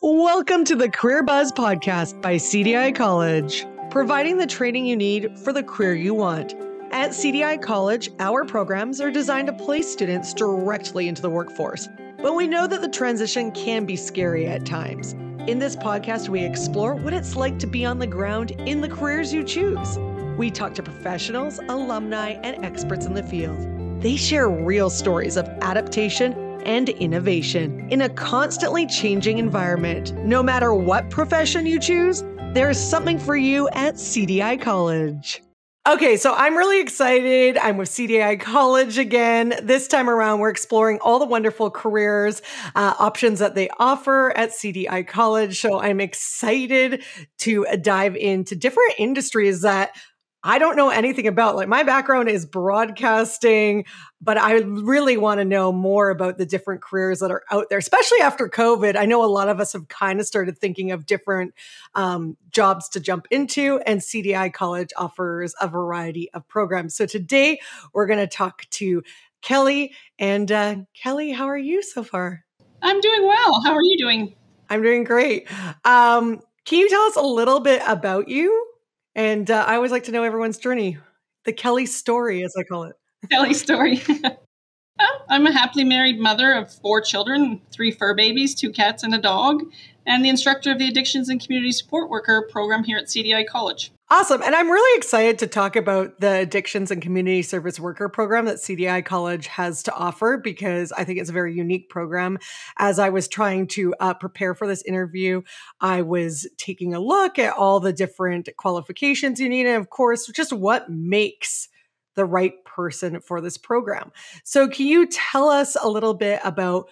Welcome to the Career Buzz podcast by CDI College, providing the training you need for the career you want. At CDI College, our programs are designed to place students directly into the workforce, but we know that the transition can be scary at times. In this podcast, we explore what it's like to be on the ground in the careers you choose. We talk to professionals, alumni, and experts in the field. They share real stories of adaptation and innovation in a constantly changing environment. No matter what profession you choose, there's something for you at CDI College. Okay, so I'm really excited. I'm with CDI College again. This time around, we're exploring all the wonderful careers options that they offer at CDI College. So I'm excited to dive into different industries that I don't know anything about. Like, my background is broadcasting, but I really want to know more about the different careers that are out there, especially after COVID. I know a lot of us have kind of started thinking of different jobs to jump into, and CDI College offers a variety of programs. So today we're going to talk to Kelly. And Kelly, how are you so far? I'm doing well. How are you doing? I'm doing great. Can you tell us a little bit about you? And I always like to know everyone's journey, the Kelly story, as I call it. Kelly story. Well, I'm a happily married mother of 4 children, 3 fur babies, 2 cats, and a dog, and the instructor of the Addictions and Community Support Worker program here at CDI College. Awesome. And I'm really excited to talk about the Addictions and Community Service Worker program that CDI College has to offer, because I think it's a very unique program. As I was trying to prepare for this interview, I was taking a look at all the different qualifications you need, and of course, just what makes the right person for this program. So can you tell us a little bit about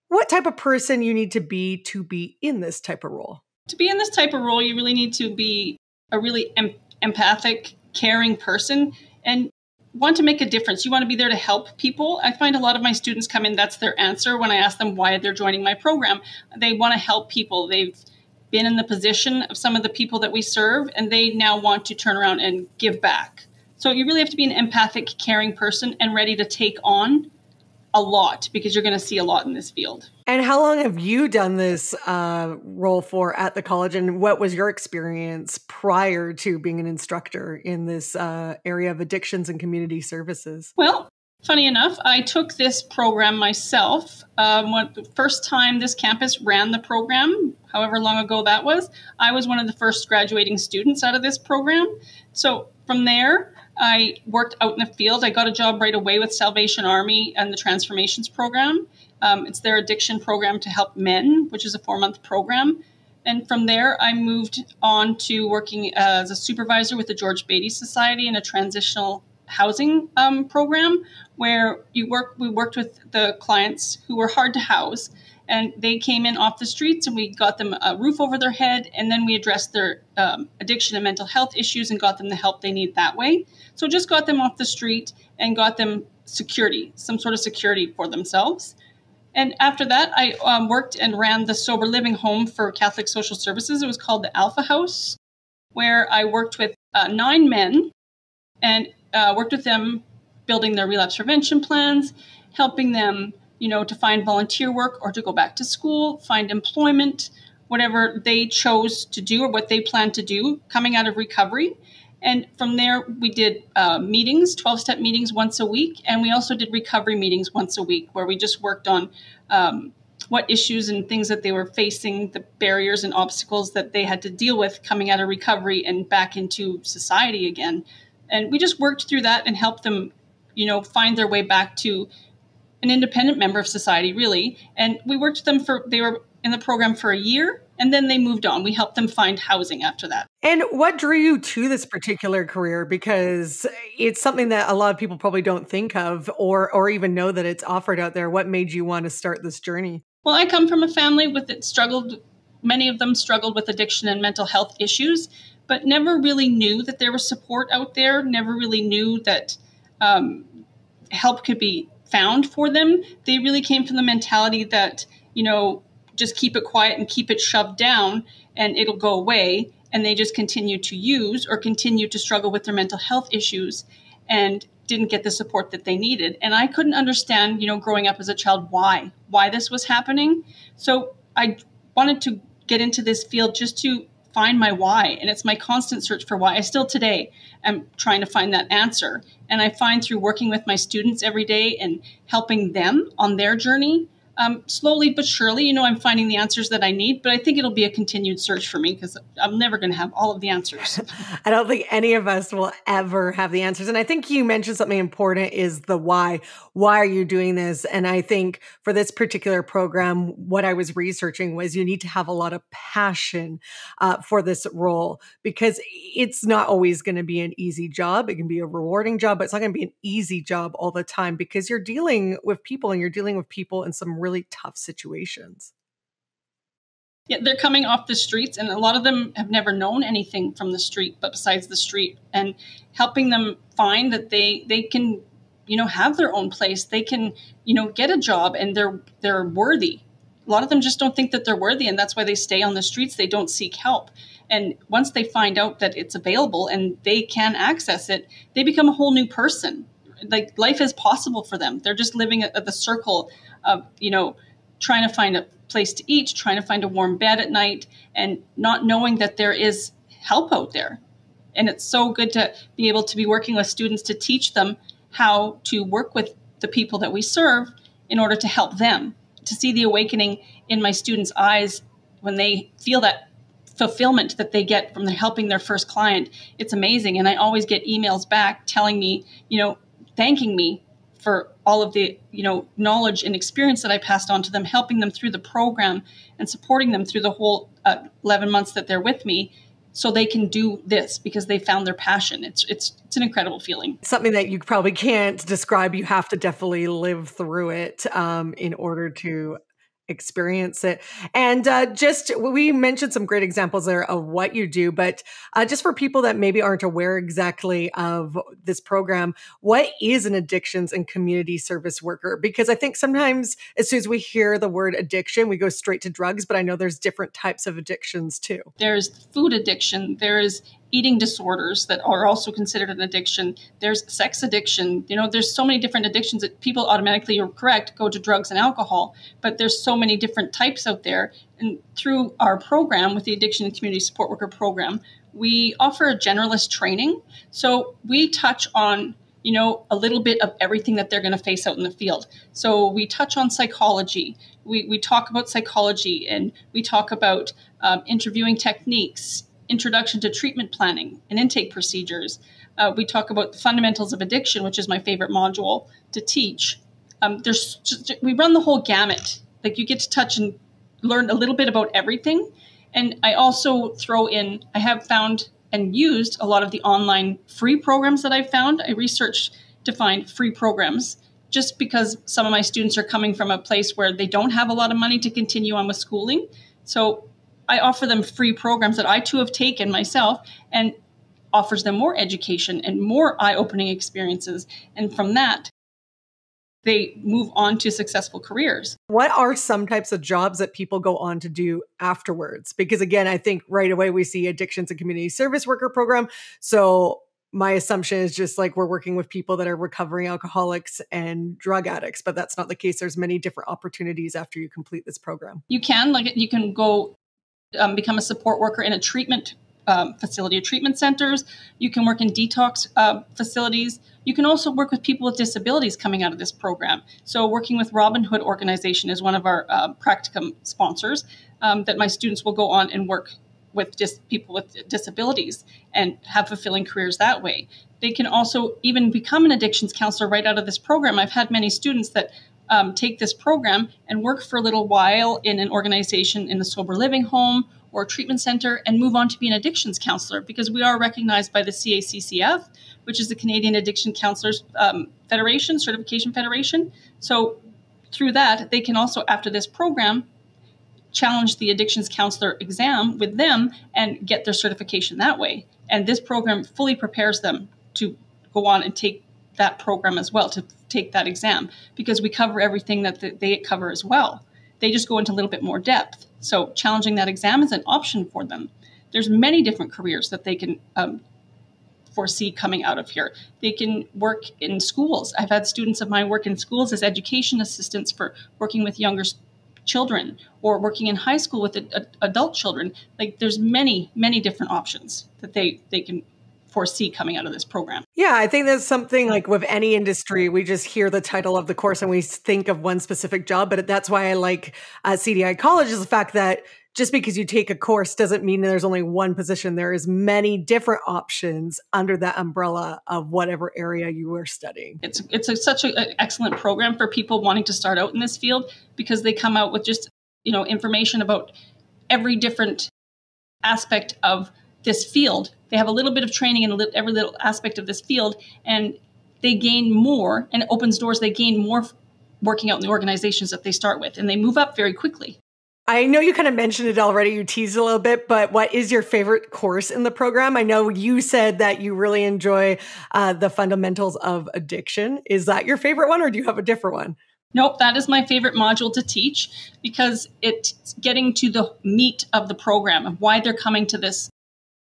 what type of person you need to be in this type of role? To be in this type of role, you really need to be a really empathic, caring person and want to make a difference. You want to be there to help people. I find a lot of my students come in, that's their answer when I ask them why they're joining my program. They want to help people. They've been in the position of some of the people that we serve, and they now want to turn around and give back. So you really have to be an empathic, caring person and ready to take on a lot, because you're going to see a lot in this field. And how long have you done this role for at the college? And what was your experience prior to being an instructor in this area of addictions and community services? Well, funny enough, I took this program myself. The first time this campus ran the program, however long ago that was, I was one of the first graduating students out of this program. So from there, I worked out in the field. I got a job right away with Salvation Army and the Transformations program. It's their addiction program to help men, which is a 4-month program. And from there, I moved on to working as a supervisor with the George Beatty Society in a transitional housing program, where we worked with the clients who were hard to house. And they came in off the streets, and we got them a roof over their head, and then we addressed their addiction and mental health issues and got them the help they need that way. So just got them off the street and got them security, some sort of security for themselves. And after that, I worked and ran the sober living home for Catholic Social Services. It was called the Alpha House, where I worked with 9 men and worked with them building their relapse prevention plans, helping them to find volunteer work or to go back to school, find employment, whatever they chose to do or what they planned to do coming out of recovery. And from there, we did meetings, 12-step meetings once a week. And we also did recovery meetings once a week, where we just worked on what issues and things that they were facing, the barriers and obstacles that they had to deal with coming out of recovery and back into society again. And we just worked through that and helped them, find their way back to an independent member of society, really. And we worked with them they were in the program for a year, and then they moved on. We helped them find housing after that. And what drew you to this particular career? Because it's something that a lot of people probably don't think of or even know that it's offered out there. What made you want to start this journey? Well, I come from a family many of them struggled with addiction and mental health issues, but never really knew that there was support out there, never really knew that help could be found for them. They really came from the mentality that, just keep it quiet and keep it shoved down and it'll go away. And they just continue to use or continue to struggle with their mental health issues and didn't get the support that they needed. And I couldn't understand, growing up as a child, why this was happening. So I wanted to get into this field just to find my why. And it's my constant search for why. I still today am trying to find that answer. And I find through working with my students every day and helping them on their journey, slowly but surely, I'm finding the answers that I need, but I think it'll be a continued search for me because I'm never going to have all of the answers. I don't think any of us will ever have the answers. And I think you mentioned something important is the why. Why are you doing this? And I think for this particular program, what I was researching was you need to have a lot of passion for this role because it's not always going to be an easy job. It can be a rewarding job, but it's not going to be an easy job all the time because you're dealing with people and you're dealing with people in some really tough situations. Yeah, they're coming off the streets, and a lot of them have never known anything from the street, but besides the street, and helping them find that they can, have their own place. They can, get a job, and they're worthy. A lot of them just don't think that they're worthy, and that's why they stay on the streets. They don't seek help. And once they find out that it's available and they can access it, they become a whole new person. Like life is possible for them. They're just living at the circle of, trying to find a place to eat, trying to find a warm bed at night, and not knowing that there is help out there. And it's so good to be able to be working with students to teach them how to work with the people that we serve in order to help them, to see the awakening in my students' eyes when they feel that fulfillment that they get from helping their first client. It's amazing. And I always get emails back telling me, thanking me for all of the, knowledge and experience that I passed on to them, helping them through the program and supporting them through the whole 11 months that they're with me so they can do this because they found their passion. It's an incredible feeling. Something that you probably can't describe. You have to definitely live through it in order to experience it. And we mentioned some great examples there of what you do, but just for people that maybe aren't aware exactly of this program, what is an addictions and community service worker? Because I think sometimes as soon as we hear the word addiction, we go straight to drugs, but I know there's different types of addictions too. There's food addiction. There's eating disorders that are also considered an addiction. There's sex addiction. There's so many different addictions that people automatically, you're correct, go to drugs and alcohol. But there's so many different types out there. And through our program with the Addiction and Community Support Worker program, we offer a generalist training. So we touch on, a little bit of everything that they're going to face out in the field. So we touch on psychology. We talk about psychology, and we talk about interviewing techniques, introduction to treatment planning and intake procedures. We talk about the fundamentals of addiction, which is my favorite module to teach. We run the whole gamut. Like you get to touch and learn a little bit about everything. And I also throw in, I have found and used a lot of the online free programs that I've found. I researched to find free programs just because some of my students are coming from a place where they don't have a lot of money to continue on with schooling. So I offer them free programs that I too have taken myself and offers them more education and more eye-opening experiences. And from that, they move on to successful careers. What are some types of jobs that people go on to do afterwards? Because again, I think right away we see addictions and community service worker program. So my assumption is just like we're working with people that are recovering alcoholics and drug addicts, but that's not the case. There's many different opportunities after you complete this program. You can go become a support worker in a treatment facility, or treatment centers. You can work in detox facilities. You can also work with people with disabilities coming out of this program. So working with Robin Hood organization is one of our practicum sponsors that my students will go on and work with just people with disabilities and have fulfilling careers that way. They can also even become an addictions counselor right out of this program. I've had many students that take this program and work for a little while in an organization in the sober living home or treatment center and move on to be an addictions counselor because we are recognized by the CACCF, which is the Canadian Addiction Counselors Federation, Certification Federation. So through that, they can also, after this program, challenge the addictions counselor exam with them and get their certification that way. And this program fully prepares them to go on and take that program as well, to take that exam, because we cover everything that they cover as well. They just go into a little bit more depth. So challenging that exam is an option for them. There's many different careers that they can foresee coming out of here. They can work in schools. I've had students of mine work in schools as education assistants for working with younger children, or working in high school with adult children. Like there's many, many different options that they can foresee coming out of this program. Yeah, I think that's something like with any industry, we just hear the title of the course and we think of one specific job. But that's why I like CDI College is the fact that just because you take a course doesn't mean there's only one position. There is many different options under that umbrella of whatever area you are studying. It's such an excellent program for people wanting to start out in this field, because they come out with just, information about every different aspect of this field. They have a little bit of training in every little aspect of this field, and they gain more, and it opens doors. They gain more working out in the organizations that they start with, and they move up very quickly. I know you kind of mentioned it already, you teased a little bit, but what is your favorite course in the program? I know you said that you really enjoy the fundamentals of addiction. Is that your favorite one, or do you have a different one? Nope, that is my favorite module to teach, because it's getting to the meat of the program, of why they're coming to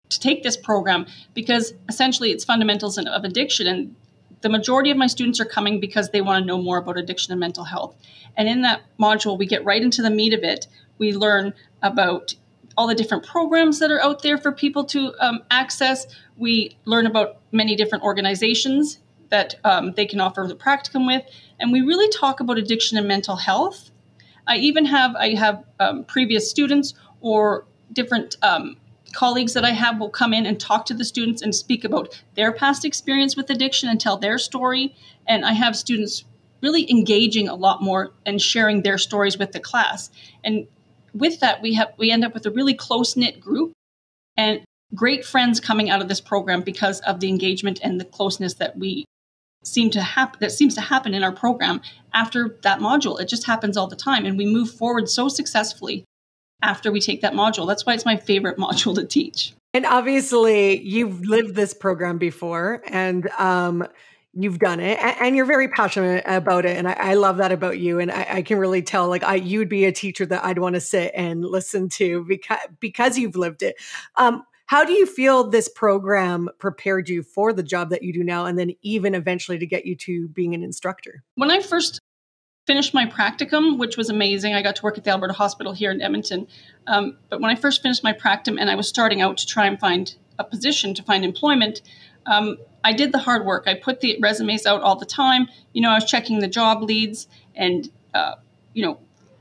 take this program, because essentially it's fundamentals of addiction. And the majority of my students are coming because they want to know more about addiction and mental health. And in that module, we get right into the meat of it. We learn about all the different programs that are out there for people to access. We learn about many different organizations that they can offer the practicum with. And we really talk about addiction and mental health. I have previous students or different colleagues that I have will come in and talk to the students and speak about their past experience with addiction and tell their story. And I have students really engaging a lot more and sharing their stories with the class. And with that, we end up with a really close-knit group and great friends coming out of this program because of the engagement and the closeness that seems to happen in our program after that module. It just happens all the time, and we move forward so successfully after we take that module. That's why it's my favorite module to teach. And obviously, you've lived this program before, and you've done it, and you're very passionate about it. And I love that about you. And I can really tell, like, you'd be a teacher that I'd want to sit and listen to because you've lived it. How do you feel this program prepared you for the job that you do now, and then even eventually to get you to being an instructor? When I first finished my practicum, which was amazing, I got to work at the Alberta Hospital here in Edmonton. But when I first finished my practicum and I was starting out to try and find a position, to find employment, I did the hard work. I put the resumes out all the time. I was checking the job leads and,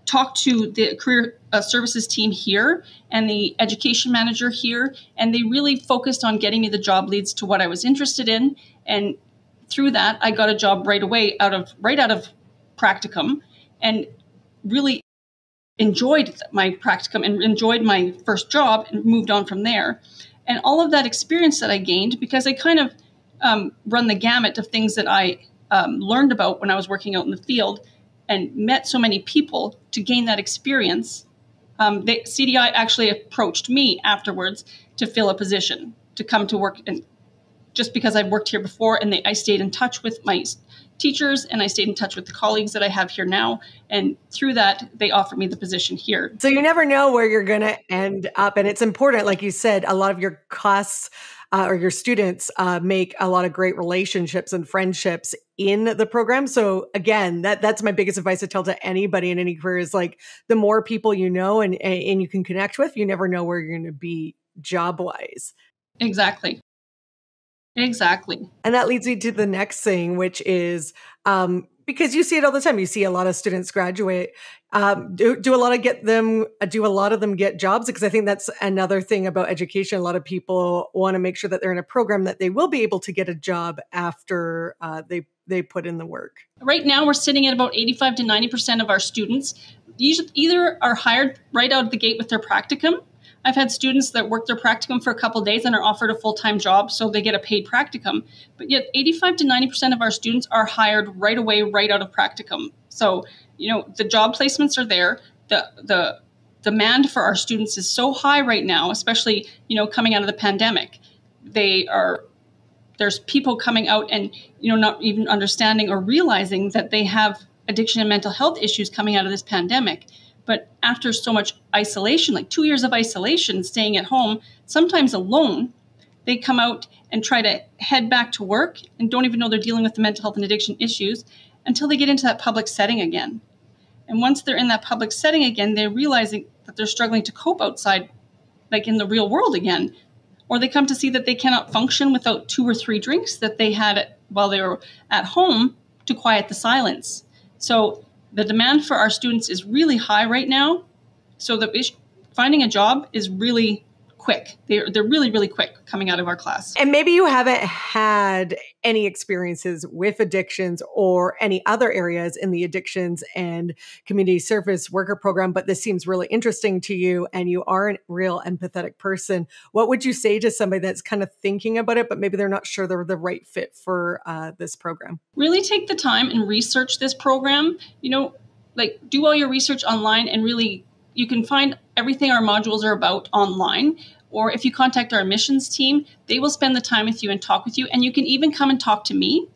talked to the career services team here and the education manager here. And they really focused on getting me the job leads to what I was interested in. And through that, I got a job right away out of practicum, and really enjoyed my practicum and enjoyed my first job and moved on from there. And all of that experience that I gained, because I kind of run the gamut of things that I learned about when I was working out in the field and met so many people to gain that experience. The CDI actually approached me afterwards to fill a position, to come to work, and just because I've worked here before, and I stayed in touch with my teachers, and I stayed in touch with the colleagues that I have here now. And through that, they offered me the position here. So you never know where you're going to end up. And it's important, like you said, a lot of your class or your students make a lot of great relationships and friendships in the program. So again, that's my biggest advice to tell to anybody in any career is, like, the more people you know and you can connect with, you never know where you're going to be job-wise. Exactly. Exactly. And that leads me to the next thing, which is because you see it all the time. You see a lot of students graduate. Do a lot of them get jobs? Because I think that's another thing about education. A lot of people want to make sure that they're in a program that they will be able to get a job after they put in the work. Right now, we're sitting at about 85 to 90% of our students either are hired right out of the gate with their practicum. I've had students that work their practicum for a couple of days and are offered a full-time job, so they get a paid practicum. But yet 85 to 90% of our students are hired right away, right out of practicum. So, the job placements are there. The demand for our students is so high right now, especially, coming out of the pandemic. There's people coming out and, not even understanding or realizing that they have addiction and mental health issues coming out of this pandemic. But after so much isolation, like 2 years of isolation, staying at home, sometimes alone, they come out and try to head back to work and don't even know they're dealing with the mental health and addiction issues until they get into that public setting again. And once they're in that public setting again, they're realizing that they're struggling to cope outside, like in the real world again. Or they come to see that they cannot function without 2 or 3 drinks that they had while they were at home to quiet the silence. So the demand for our students is really high right now. So finding a job is really quick. They're really, really quick coming out of our class. And maybe you haven't had any experiences with addictions or any other areas in the addictions and community service worker program, but this seems really interesting to you and you are a real empathetic person. What would you say to somebody that's kind of thinking about it, but maybe they're not sure they're the right fit for this program? Really take the time and research this program. Like do all your research online, and really you can find everything our modules are about online. Or if you contact our admissions team, they will spend the time with you and talk with you. And you can even come and talk to me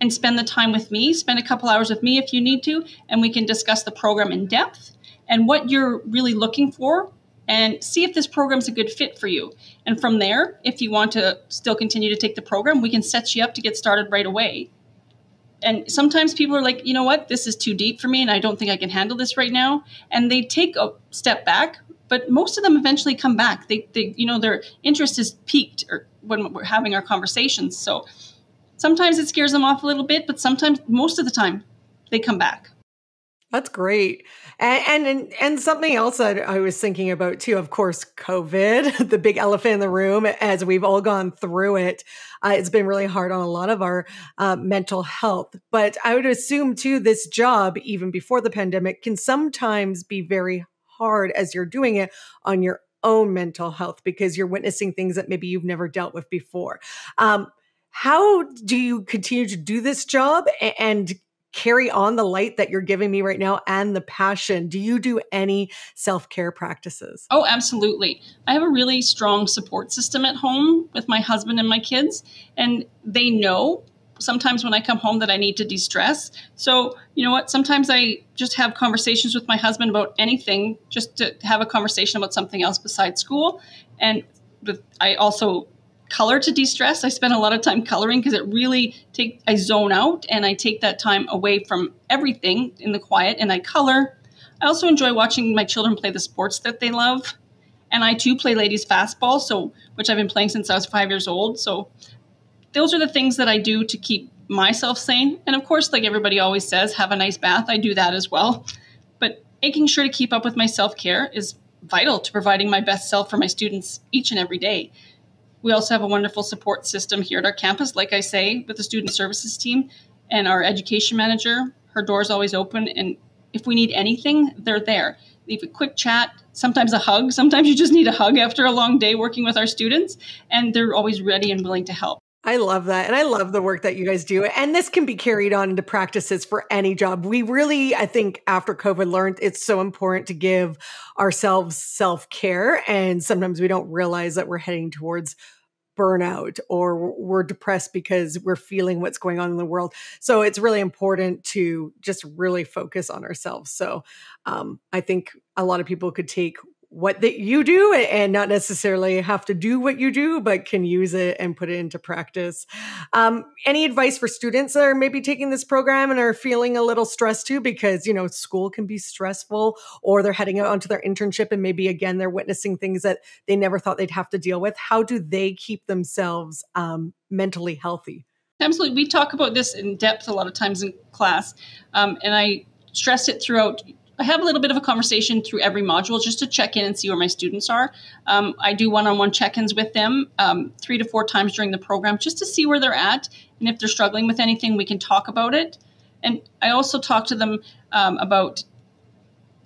and spend the time with me, spend a couple hours with me if you need to, and we can discuss the program in depth and what you're really looking for and see if this program's a good fit for you. And from there, if you want to still continue to take the program, we can set you up to get started right away. And sometimes people are like, you know what, this is too deep for me and I don't think I can handle this right now. And they take a step back. But most of them eventually come back. They their interest is piqued or when we're having our conversations. So sometimes it scares them off a little bit, but sometimes, most of the time, they come back. That's great. And something else that I was thinking about too, of course, COVID, the big elephant in the room, as we've all gone through it. It's been really hard on a lot of our mental health. But I would assume too, this job, even before the pandemic, can sometimes be very hard as you're doing it on your own mental health because you're witnessing things that maybe you've never dealt with before. How do you continue to do this job and carry on the light that you're giving me right now and the passion? Do you do any self-care practices? Oh, absolutely. I have a really strong support system at home with my husband and my kids, and they know sometimes when I come home that I need to de-stress. So, you know what? Sometimes I just have conversations with my husband about anything, just to have a conversation about something else besides school. And I also color to de-stress. I spend a lot of time coloring because it really I zone out and I take that time away from everything in the quiet and I color. I also enjoy watching my children play the sports that they love. And I too play ladies fastball, which I've been playing since I was 5 years old. So those are the things that I do to keep myself sane. And of course, like everybody always says, have a nice bath. I do that as well. But making sure to keep up with my self-care is vital to providing my best self for my students each and every day. We also have a wonderful support system here at our campus, like I say, with the student services team and our education manager. Her door's always open. And if we need anything, they're there. Leave a quick chat, sometimes a hug. Sometimes you just need a hug after a long day working with our students. And they're always ready and willing to help. I love that. And I love the work that you guys do. And this can be carried on into practices for any job. We really, I think after COVID learned it's so important to give ourselves self-care. And sometimes we don't realize that we're heading towards burnout or we're depressed because we're feeling what's going on in the world. So it's really important to just really focus on ourselves. So I think a lot of people could take what that you do and not necessarily have to do what you do, but can use it and put it into practice. Any advice for students that are maybe taking this program and are feeling a little stressed too, because, you know, school can be stressful or they're heading out onto their internship and maybe again, they're witnessing things that they never thought they'd have to deal with. How do they keep themselves mentally healthy? Absolutely. We talk about this in depth a lot of times in class. And I stress it throughout. I have a little bit of a conversation through every module just to check in and see where my students are. I do one-on-one check-ins with them 3 to 4 times during the program just to see where they're at. And if they're struggling with anything, we can talk about it. And I also talk to them about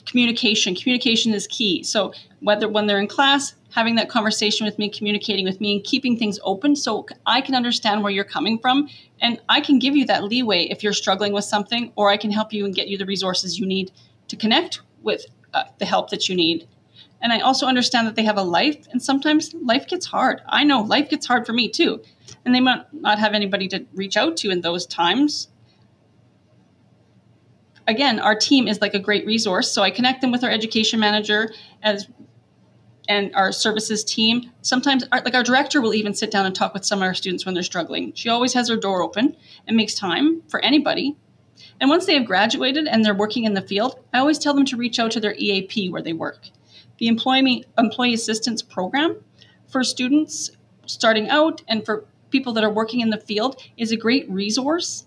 communication. Communication is key. So whether when they're in class, having that conversation with me, communicating with me, and keeping things open so I can understand where you're coming from. And I can give you that leeway if you're struggling with something, or I can help you and get you the resources you need to connect with the help that you need. And I also understand that they have a life, and sometimes life gets hard. I know life gets hard for me too. And they might not have anybody to reach out to in those times. Again, our team is like a great resource. So I connect them with our education manager and our services team. Sometimes our director will even sit down and talk with some of our students when they're struggling. She always has her door open and makes time for anybody. And once they have graduated and they're working in the field, I always tell them to reach out to their EAP where they work. The Employee Assistance Program for students starting out and for people that are working in the field is a great resource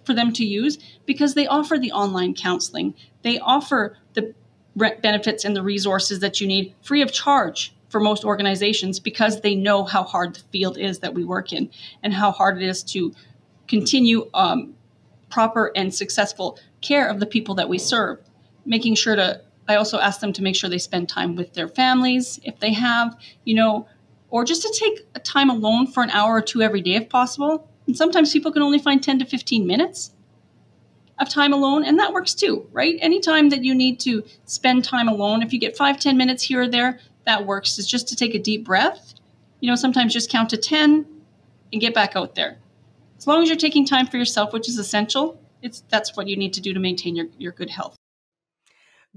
for them to use because they offer the online counseling. They offer the benefits and the resources that you need free of charge for most organizations because they know how hard the field is that we work in and how hard it is to continue proper and successful care of the people that we serve. I also ask them to make sure they spend time with their families if they have, or just to take a time alone for an hour or two every day if possible. And sometimes people can only find 10 to 15 minutes of time alone, and that works too, right? Anytime that you need to spend time alone, if you get 5-10 minutes here or there, that works. It's just to take a deep breath. Sometimes just count to 10 and get back out there. As long as you're taking time for yourself, which is essential, that's what you need to do to maintain your good health.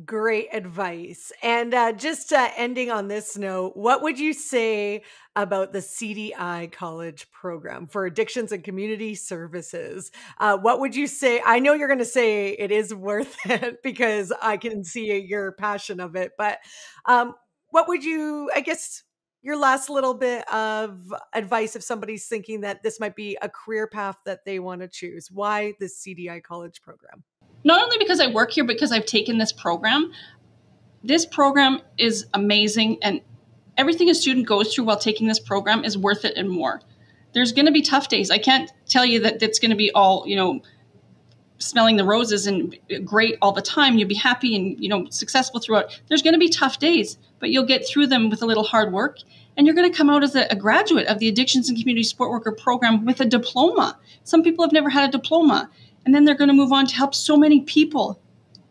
Great advice. And just ending on this note, what would you say about the CDI College program for addictions and community services? What would you say? I know you're going to say it is worth it because I can see your passion of it, but what would you, I guess, your last little bit of advice if somebody's thinking that this might be a career path that they want to choose? Why the CDI College program? Not only because I work here, because I've taken this program. This program is amazing, and everything a student goes through while taking this program is worth it and more. There's going to be tough days. I can't tell you that it's going to be all, smelling the roses and great all the time. You'll be happy and, successful throughout. There's going to be tough days, but you'll get through them with a little hard work, and you're going to come out as a graduate of the Addictions and Community Support Worker program with a diploma. Some people have never had a diploma. And then they're going to move on to help so many people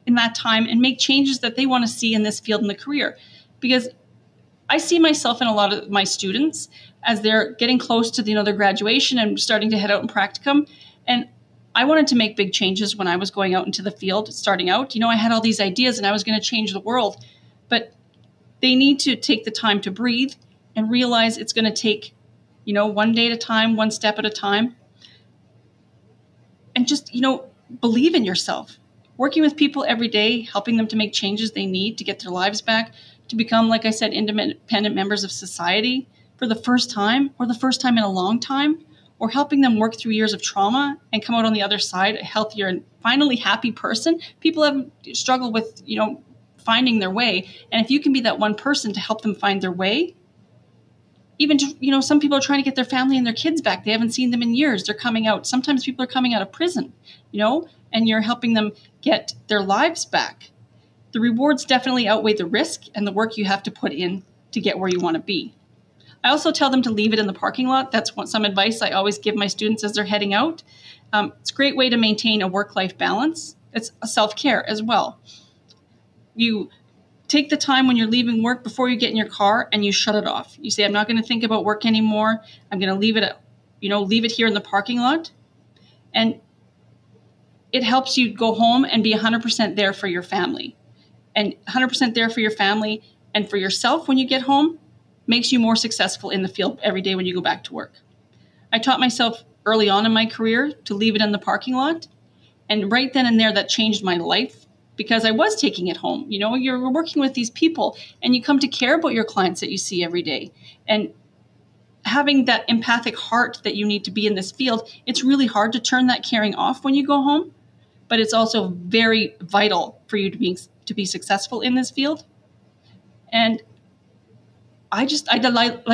in that time and make changes that they want to see in this field in the career. Because I see myself in a lot of my students as they're getting close to their graduation and starting to head out in practicum. And I wanted to make big changes when I was going out into the field, starting out. I had all these ideas and I was going to change the world. But they need to take the time to breathe and realize it's going to take, one day at a time, one step at a time. And just, believe in yourself. Working with people every day, helping them to make changes they need to get their lives back, to become, like I said, independent members of society for the first time or the first time in a long time, or helping them work through years of trauma and come out on the other side a healthier and finally happy person. People have struggled with, finding their way. And if you can be that one person to help them find their way, even, some people are trying to get their family and their kids back. They haven't seen them in years. They're coming out. Sometimes people are coming out of prison, and you're helping them get their lives back. The rewards definitely outweigh the risk and the work you have to put in to get where you want to be. I also tell them to leave it in the parking lot. That's some advice I always give my students as they're heading out. It's a great way to maintain a work-life balance. It's a self-care as well. You take the time when you're leaving work before you get in your car and you shut it off. You say, I'm not going to think about work anymore. I'm going to leave it here in the parking lot. And it helps you go home and be 100% there for your family. And 100% there for your family and for yourself when you get home makes you more successful in the field every day when you go back to work. I taught myself early on in my career to leave it in the parking lot. And right then and there, that changed my life. Because I was taking it home. You're working with these people and you come to care about your clients that you see every day. And having that empathic heart that you need to be in this field, it's really hard to turn that caring off when you go home. But it's also very vital for you to be successful in this field. And like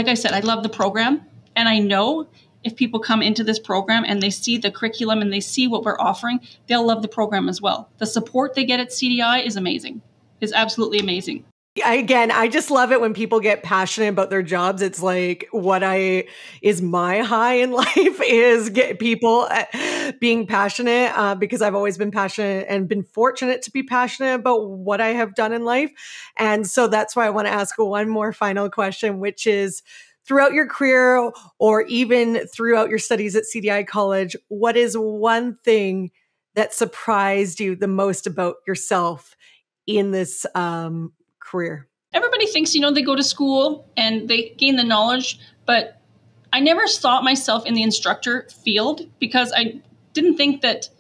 I said, I love the program. And I know if people come into this program and they see the curriculum and they see what we're offering, they'll love the program as well. The support they get at CDI is amazing, is absolutely amazing. Again, I just love it when people get passionate about their jobs. It's like is my high in life is get people being passionate because I've always been passionate and been fortunate to be passionate about what I have done in life. And so that's why I want to ask one more final question, which is, throughout your career or even throughout your studies at CDI College, what is one thing that surprised you the most about yourself in this career? Everybody thinks, they go to school and they gain the knowledge, but I never saw myself in the instructor field because I didn't think that,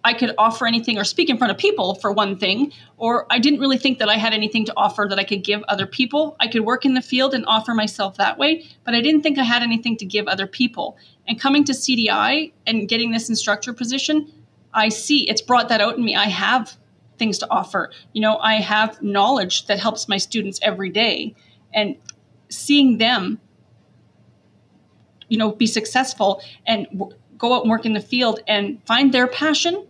I could offer anything or speak in front of people, for one thing, or I didn't really think that I had anything to offer that I could give other people. I could work in the field and offer myself that way, but I didn't think I had anything to give other people. And coming to CDI and getting this instructor position, I see it's brought that out in me. I have things to offer. I have knowledge that helps my students every day, and seeing them, be successful and go out and work in the field and find their passion,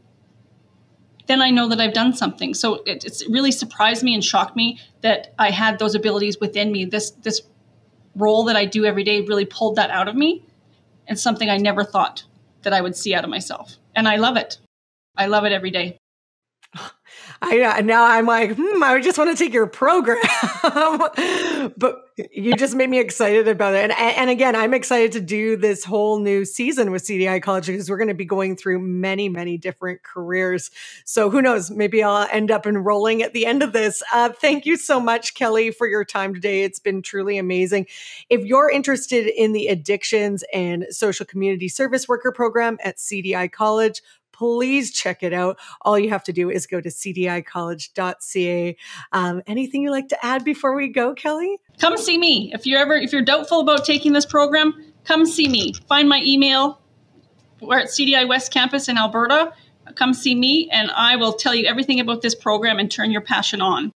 then I know that I've done something. So it's really surprised me and shocked me that I had those abilities within me. This role that I do every day really pulled that out of me, and something I never thought that I would see out of myself. And I love it. I love it every day. Now I'm like, I just want to take your program. But you just made me excited about it. And again, I'm excited to do this whole new season with CDI College, because we're going to be going through many, many different careers. So who knows, maybe I'll end up enrolling at the end of this. Thank you so much, Kelly, for your time today. It's been truly amazing. If you're interested in the Addictions and Social Community Service Worker program at CDI College, please check it out. All you have to do is go to cdicollege.ca. Anything you'd like to add before we go, Kelly? Come see me. If you're doubtful about taking this program, come see me. Find my email. We're at CDI West Campus in Alberta. Come see me, and I will tell you everything about this program and turn your passion on.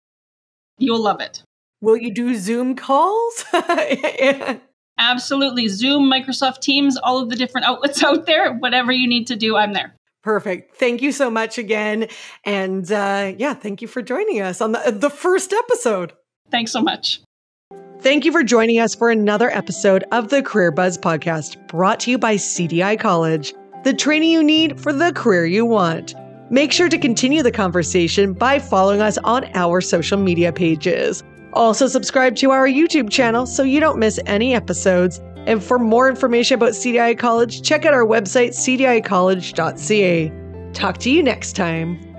You'll love it. Will you do Zoom calls? Yeah. Absolutely. Zoom, Microsoft Teams, all of the different outlets out there. Whatever you need to do, I'm there. Perfect. Thank you so much again. And thank you for joining us on the first episode. Thanks so much. Thank you for joining us for another episode of the Career Buzz podcast, brought to you by CDI College, the training you need for the career you want. Make sure to continue the conversation by following us on our social media pages. Also subscribe to our YouTube channel so you don't miss any episodes. And for more information about CDI College, check out our website, cdicollege.ca. Talk to you next time.